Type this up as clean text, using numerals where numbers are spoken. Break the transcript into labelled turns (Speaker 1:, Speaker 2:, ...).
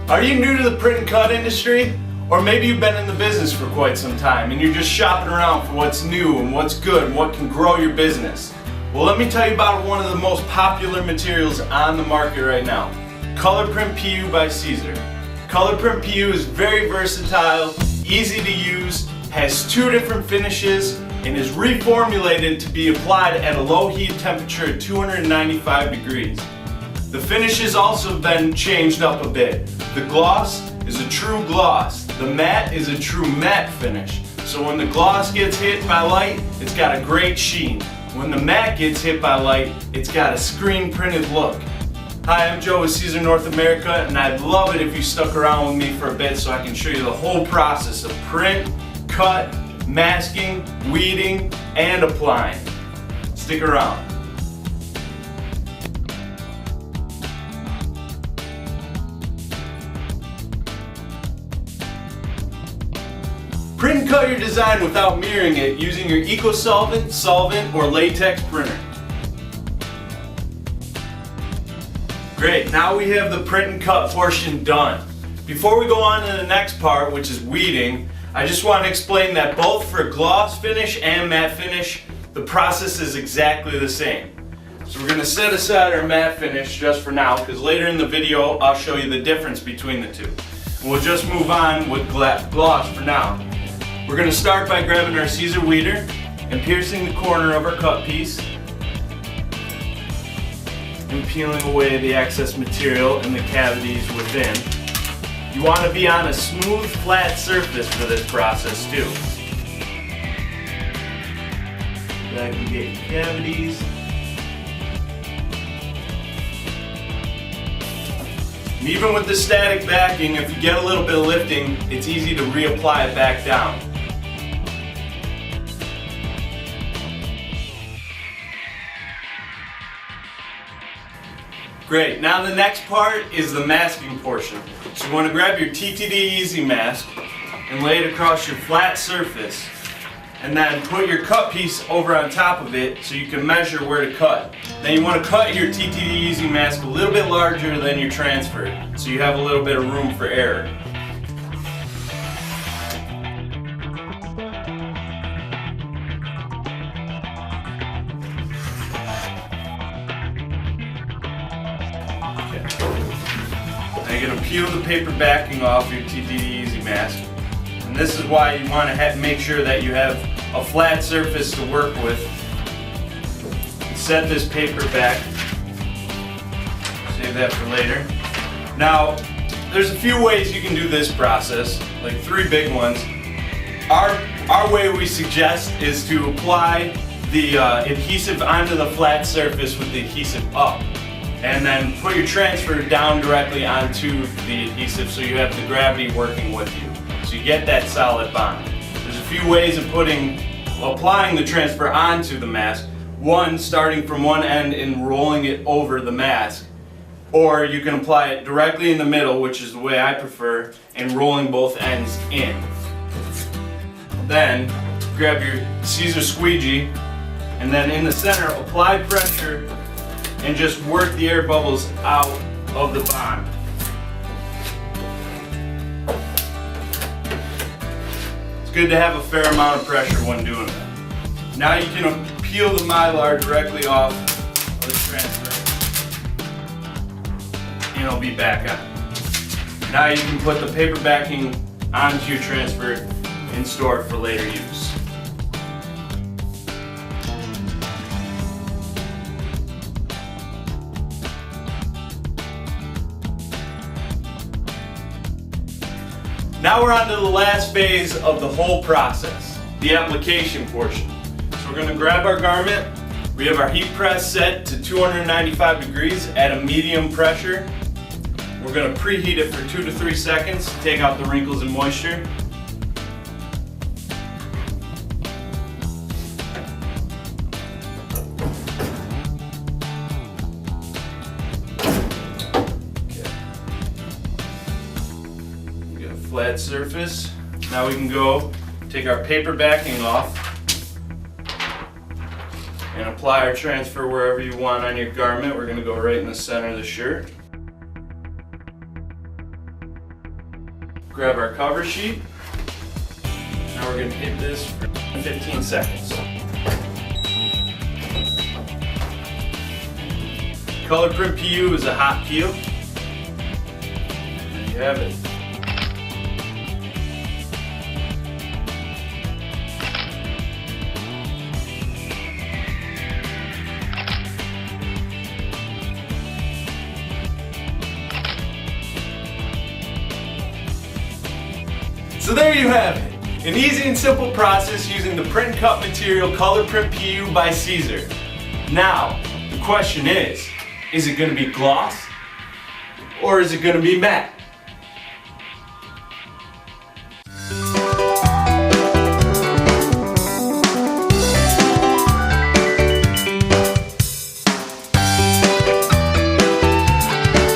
Speaker 1: Are you new to the print and cut industry? Or maybe you've been in the business for quite some time and you're just shopping around for what's new and what's good and what can grow your business. Well, let me tell you about one of the most popular materials on the market right now. ColorPrint PU by Siser. ColorPrint PU is very versatile, easy to use, has two different finishes, and is reformulated to be applied at a low heat temperature of 295 degrees. The finish has also been changed up a bit. The gloss is a true gloss. The matte is a true matte finish. So when the gloss gets hit by light, it's got a great sheen. When the matte gets hit by light, it's got a screen printed look. Hi, I'm Joe with Siser North America, and I'd love it if you stuck around with me for a bit so I can show you the whole process of print, cut, masking, weeding, and applying. Stick around. Print and cut your design without mirroring it using your eco-solvent, solvent, or latex printer. Great, now we have the print and cut portion done. Before we go on to the next part, which is weeding, I just want to explain that both for gloss finish and matte finish, the process is exactly the same. So we're going to set aside our matte finish just for now, because later in the video I'll show you the difference between the two. We'll just move on with gloss for now. We're going to start by grabbing our Siser weeder and piercing the corner of our cut piece and peeling away the excess material and the cavities within. You want to be on a smooth, flat surface for this process too. That can get cavities. And even with the static backing, if you get a little bit of lifting, it's easy to reapply it back down. Great, now the next part is the masking portion. So you want to grab your TTD Easy Mask and lay it across your flat surface, and then put your cut piece over on top of it so you can measure where to cut. Then you want to cut your TTD Easy Mask a little bit larger than your transfer, so you have a little bit of room for error. Now you're going to peel the paper backing off your TTD Easy Mask. And this is why you want to make sure that you have a flat surface to work with. Set this paper back. Save that for later. Now, there's a few ways you can do this process, like three big ones. Our way we suggest is to apply the adhesive onto the flat surface with the adhesive up, and then put your transfer down directly onto the adhesive so you have the gravity working with you. So you get that solid bond. There's a few ways of applying the transfer onto the mask. One, starting from one end and rolling it over the mask. Or you can apply it directly in the middle, which is the way I prefer, and rolling both ends in. Then grab your Siser squeegee, and then in the center apply pressure and just work the air bubbles out of the bond. It's good to have a fair amount of pressure when doing that. Now you can peel the mylar directly off of the transfer, and it'll be back on. Now you can put the paper backing onto your transfer and store it for later use. Now we're on to the last phase of the whole process, the application portion. So we're going to grab our garment. We have our heat press set to 295 degrees at a medium pressure. We're going to preheat it for 2 to 3 seconds to take out the wrinkles and moisture. Flat surface. Now we can go take our paper backing off and apply our transfer wherever you want on your garment. We're going to go right in the center of the shirt. grab our cover sheet. Now we're going to hit this for 15 seconds. ColorPrint PU is a hot peel. There you have it. So there you have it. An easy and simple process using the print and cut material ColorPrint PU by Siser. Now, the question is it going to be gloss or is it going to be matte?